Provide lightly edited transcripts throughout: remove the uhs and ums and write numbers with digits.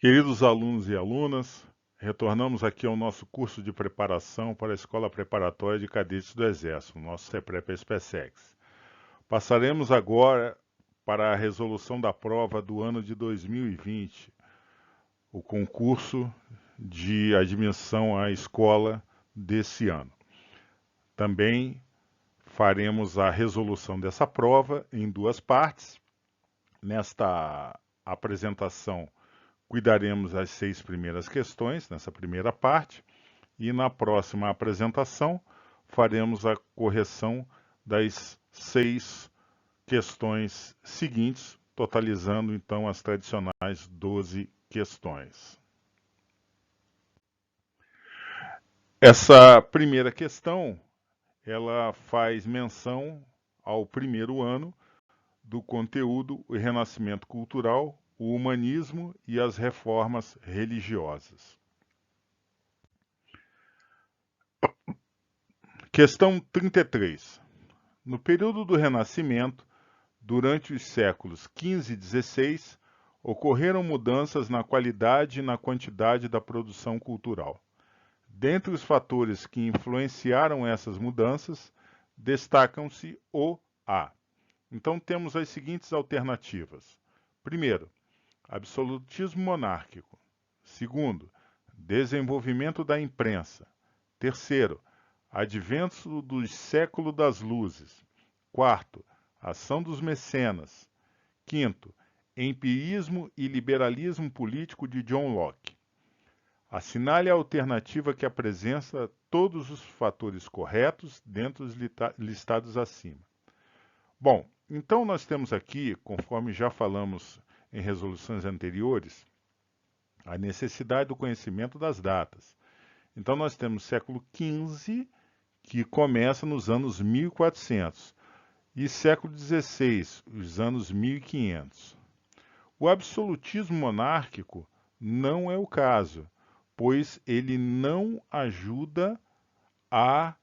Queridos alunos e alunas, retornamos aqui ao nosso curso de preparação para a Escola Preparatória de Cadetes do Exército, nosso CEPREP-SPECEX. Passaremos agora para a resolução da prova do ano de 2020, o concurso de admissão à escola desse ano. Também faremos a resolução dessa prova em duas partes. Nesta apresentação, cuidaremos das 6 primeiras questões, nessa primeira parte, e na próxima apresentação faremos a correção das 6 questões seguintes, totalizando então as tradicionais 12 questões. Essa primeira questão, ela faz menção ao primeiro ano do conteúdo O Renascimento Cultural, o Humanismo e as Reformas Religiosas. Questão 33. No período do Renascimento, durante os séculos XV e XVI, ocorreram mudanças na qualidade e na quantidade da produção cultural. Dentre os fatores que influenciaram essas mudanças, destacam-se o A. Então temos as seguintes alternativas. Primeiro, absolutismo monárquico. Segundo, desenvolvimento da imprensa. Terceiro, advento do século das luzes. Quarto, ação dos mecenas. Quinto, empirismo e liberalismo político de John Locke. Assinale a alternativa que apresenta todos os fatores corretos dentre os listados acima. Bom, então nós temos aqui, conforme já falamos em resoluções anteriores, a necessidade do conhecimento das datas. Então nós temos século XV, que começa nos anos 1400, e século XVI, os anos 1500. O absolutismo monárquico não é o caso, pois ele não ajuda a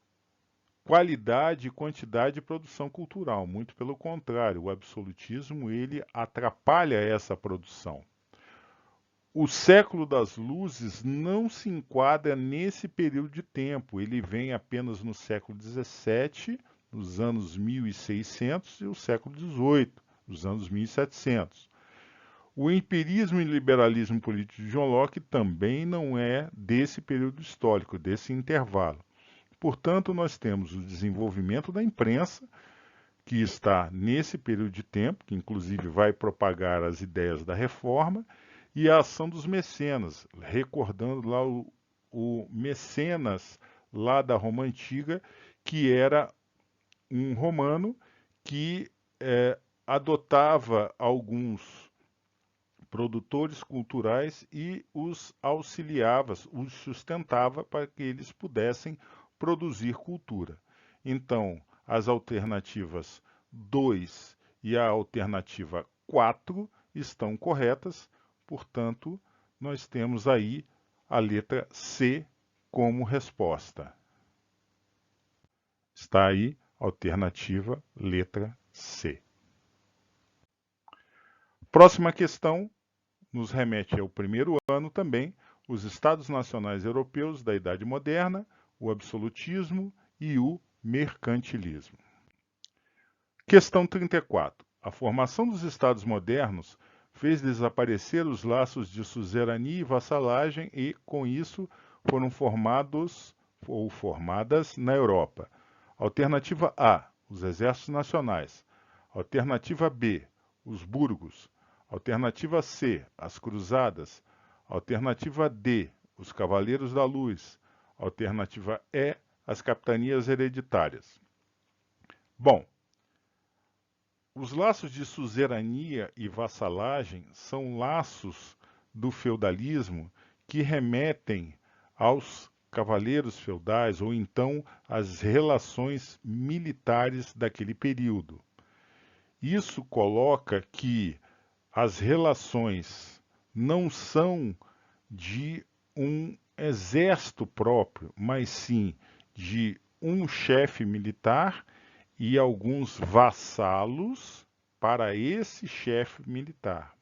qualidade e quantidade de produção cultural. Muito pelo contrário, o absolutismo ele atrapalha essa produção. O século das luzes não se enquadra nesse período de tempo. Ele vem apenas no século XVII, nos anos 1600, e o século XVIII, nos anos 1700. O empirismo e liberalismo político de John Locke também não é desse período histórico, desse intervalo. Portanto, nós temos o desenvolvimento da imprensa, que está nesse período de tempo, que inclusive vai propagar as ideias da reforma, e a ação dos mecenas, recordando lá o mecenas lá da Roma Antiga, que era um romano que adotava alguns produtores culturais e os auxiliava, os sustentava para que eles pudessem produzir cultura. Então, as alternativas 2 e a alternativa 4 estão corretas, portanto, nós temos aí a letra C como resposta. Está aí a alternativa letra C. Próxima questão nos remete ao primeiro ano também, os Estados Nacionais Europeus da Idade Moderna, o absolutismo e o mercantilismo. Questão 34. A formação dos Estados modernos fez desaparecer os laços de suzerania e vassalagem e, com isso, foram formados ou formadas na Europa. Alternativa A, os exércitos nacionais. Alternativa B, os burgos. Alternativa C, as cruzadas. Alternativa D, os cavaleiros da luz. Alternativa E, as capitanias hereditárias. Bom, os laços de suzerania e vassalagem são laços do feudalismo que remetem aos cavaleiros feudais ou então às relações militares daquele período. Isso coloca que as relações não são de um exército próprio, mas sim de um chefe militar e alguns vassalos para esse chefe militar.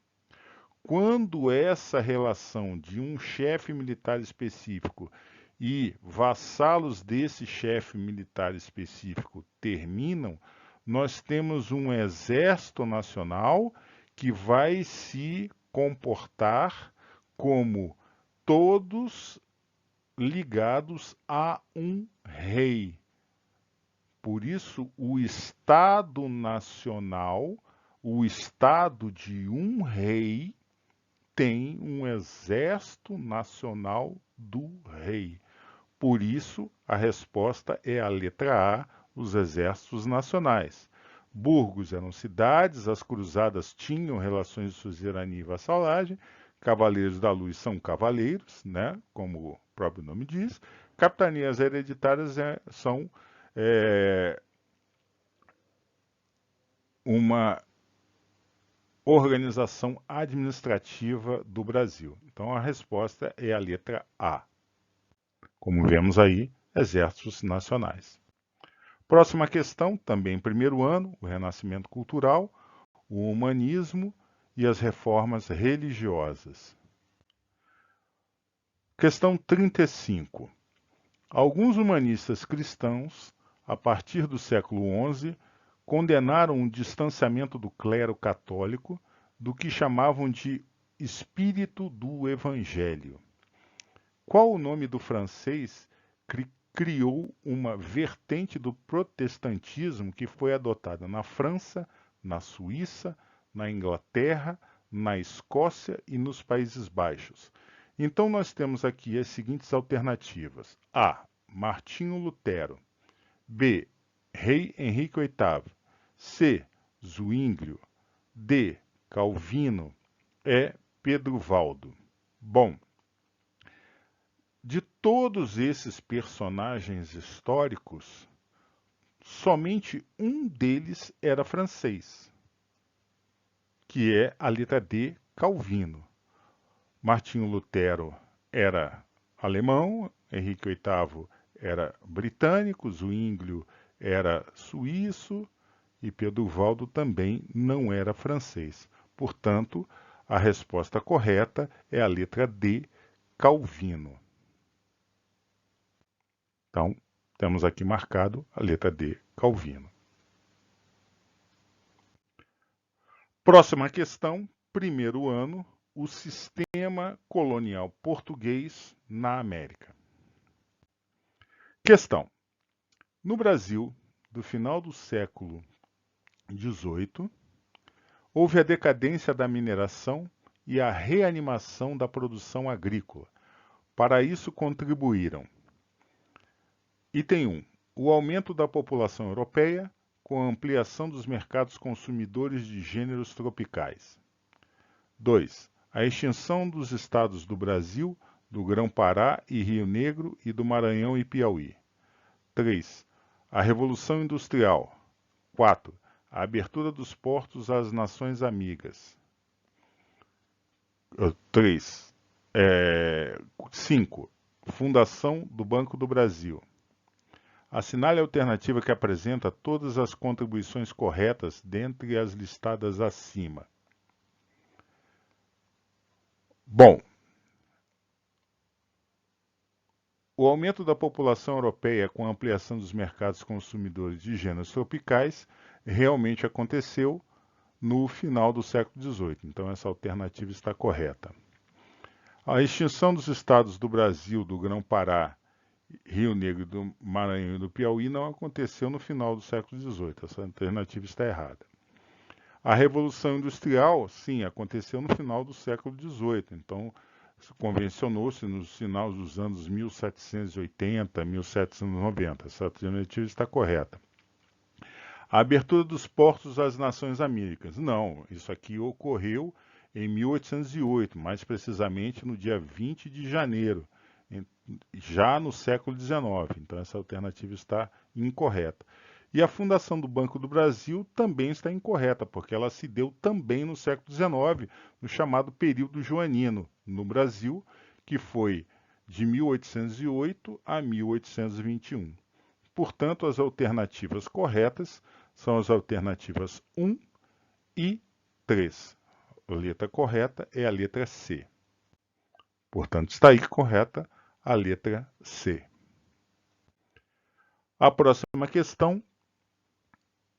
quando essa relação de um chefe militar específico e vassalos desse chefe militar específico terminam, nós temos um exército nacional que vai se comportar como todos ligados a um rei. Por isso, o Estado Nacional, o Estado de um rei, tem um exército nacional do rei. Por isso, a resposta é a letra A, os exércitos nacionais. Burgos eram cidades, as cruzadas tinham relações de suzerania e vassalagem, cavaleiros da luz são cavaleiros, né, como o próprio nome diz, capitanias hereditárias são uma organização administrativa do Brasil. Então a resposta é a letra A. Como vemos aí, exércitos nacionais. Próxima questão, também primeiro ano, o renascimento cultural, o humanismo e as reformas religiosas. Questão 35. Alguns humanistas cristãos, a partir do século XI, condenaram o distanciamento do clero católico do que chamavam de espírito do evangelho. Qual o nome do francês que criou uma vertente do protestantismo que foi adotada na França, na Suíça, na Inglaterra, na Escócia e nos Países Baixos? Então nós temos aqui as seguintes alternativas. A. Martinho Lutero. B. Rei Henrique VIII. C. Zwinglio. D. Calvino. E. Pedro Valdo. Bom, de todos esses personagens históricos, somente um deles era francês, que é a letra D, Calvino. Martinho Lutero era alemão, Henrique VIII era britânico, Zwinglio era suíço e Pedro Valdo também não era francês. Portanto, a resposta correta é a letra D, Calvino. Então, temos aqui marcado a letra D, Calvino. Próxima questão, primeiro ano, o sistema colonial português na América. Questão. No Brasil, do final do século XVIII, houve a decadência da mineração e a reanimação da produção agrícola. Para isso contribuíram: item 1. O aumento da população europeia com a ampliação dos mercados consumidores de gêneros tropicais. 2. A extinção dos estados do Brasil, do Grão-Pará e Rio Negro e do Maranhão e Piauí. 3. A Revolução Industrial. 4. A abertura dos portos às nações amigas. 5. Fundação do Banco do Brasil. Assinale a alternativa que apresenta todas as contribuições corretas dentre as listadas acima. Bom, o aumento da população europeia com a ampliação dos mercados consumidores de gêneros tropicais realmente aconteceu no final do século XVIII. Então, essa alternativa está correta. A extinção dos estados do Brasil, do Grão-Pará, Rio Negro, do Maranhão e do Piauí não aconteceu no final do século XVIII. Essa alternativa está errada. A Revolução Industrial, sim, aconteceu no final do século XVIII. Então, convencionou-se nos finais dos anos 1780, 1790. Essa alternativa está correta. A abertura dos portos às nações amigas. Não, isso aqui ocorreu em 1808, mais precisamente no dia 20 de janeiro, já no século XIX. Então, essa alternativa está incorreta. E a fundação do Banco do Brasil também está incorreta, porque ela se deu também no século XIX, no chamado período joanino, no Brasil, que foi de 1808 a 1821. Portanto, as alternativas corretas são as alternativas 1 e 3. a letra correta é a letra C. Portanto, está aí correta a letra C. A próxima questão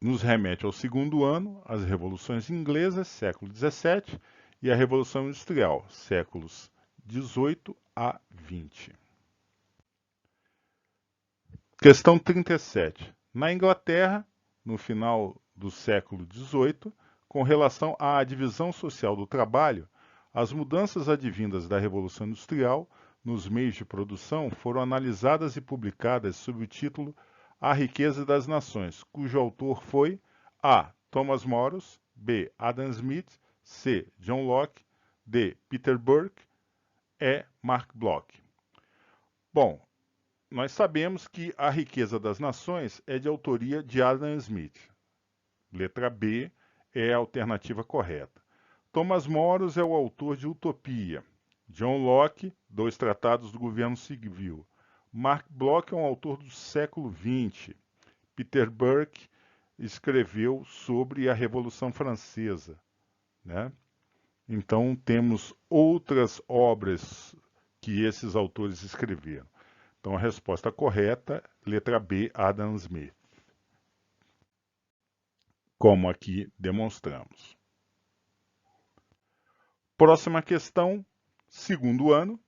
nos remete ao segundo ano, as revoluções inglesas, século XVII, e a Revolução Industrial, séculos 18 a 20. Questão 37. Na Inglaterra, no final do século XVIII, com relação à divisão social do trabalho, as mudanças advindas da Revolução Industrial nos meios de produção foram analisadas e publicadas sob o título A Riqueza das Nações, cujo autor foi A. Thomas Morus, B. Adam Smith, C. John Locke, D. Peter Burke, E. Mark Bloch. Bom, nós sabemos que A Riqueza das Nações é de autoria de Adam Smith. Letra B é a alternativa correta. Thomas Morus é o autor de Utopia. John Locke, 2 tratados do governo civil. Mark Bloch é um autor do século XX. Peter Burke escreveu sobre a Revolução Francesa, né? Então, temos outras obras que esses autores escreveram. Então, a resposta correta, letra B, Adam Smith. Como aqui demonstramos. Próxima questão, segundo ano,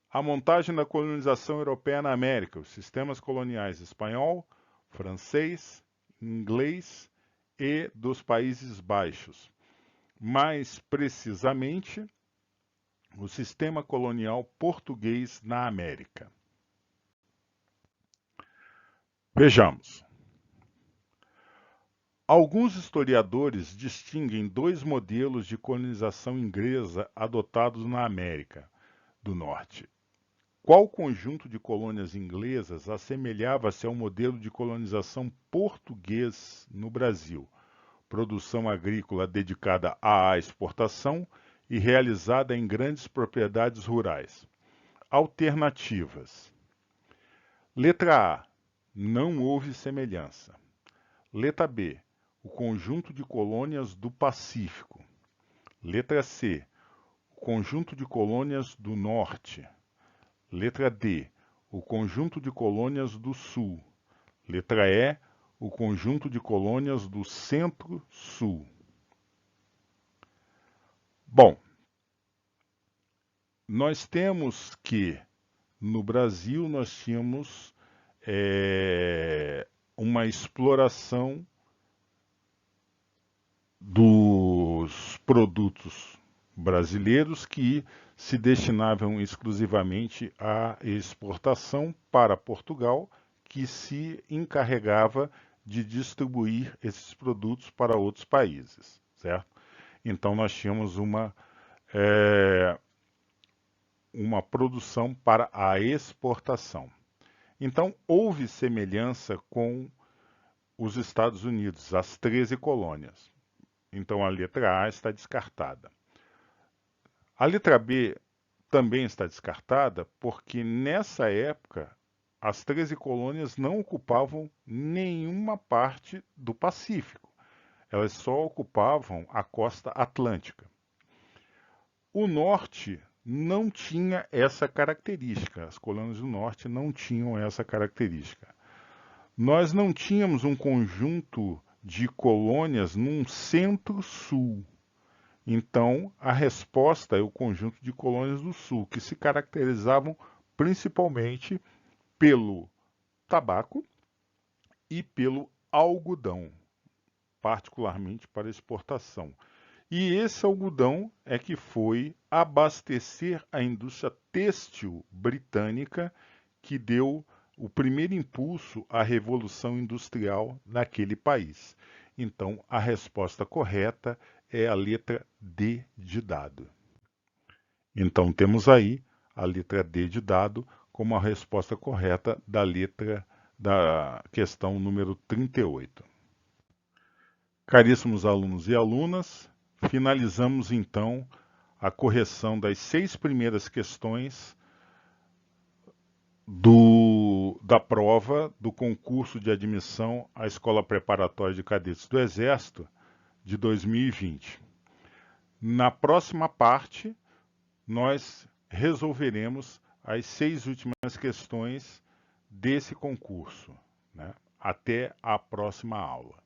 a montagem da colonização europeia na América, os sistemas coloniais espanhol, francês, inglês e dos Países Baixos. Mais precisamente, o sistema colonial português na América. Vejamos. Alguns historiadores distinguem 2 modelos de colonização inglesa adotados na América do Norte. Qual conjunto de colônias inglesas assemelhava-se ao modelo de colonização português no Brasil? Produção agrícola dedicada à exportação e realizada em grandes propriedades rurais. Alternativas. Letra A. Não houve semelhança. Letra B. O conjunto de colônias do Pacífico. Letra C. O conjunto de colônias do Norte. Letra D. O conjunto de colônias do Sul. Letra E. O conjunto de colônias do Centro-Sul. Bom, nós temos que no Brasil nós tínhamos uma exploração dos produtos brasileiros que se destinavam exclusivamente à exportação para Portugal, que se encarregava de distribuir esses produtos para outros países, certo? Então nós tínhamos uma produção para a exportação. Então houve semelhança com os Estados Unidos, as 13 colônias. Então a letra A está descartada. A letra B também está descartada porque nessa época as 13 colônias não ocupavam nenhuma parte do Pacífico. Elas só ocupavam a costa atlântica. O norte não tinha essa característica. As colônias do norte não tinham essa característica. Nós não tínhamos um conjunto de colônias num centro-sul. Então, a resposta é o conjunto de colônias do sul, que se caracterizavam principalmente pelo tabaco e pelo algodão, particularmente para exportação. E esse algodão é que foi abastecer a indústria têxtil britânica, que deu o primeiro impulso à Revolução Industrial naquele país. Então, a resposta correta é a letra D de dado. Então, temos aí a letra D de dado como a resposta correta da questão número 38. Caríssimos alunos e alunas, finalizamos então a correção das 6 primeiras questões da prova do concurso de admissão à Escola Preparatória de Cadetes do Exército de 2020. Na próxima parte, nós resolveremos as 6 últimas questões desse concurso, né? Até a próxima aula.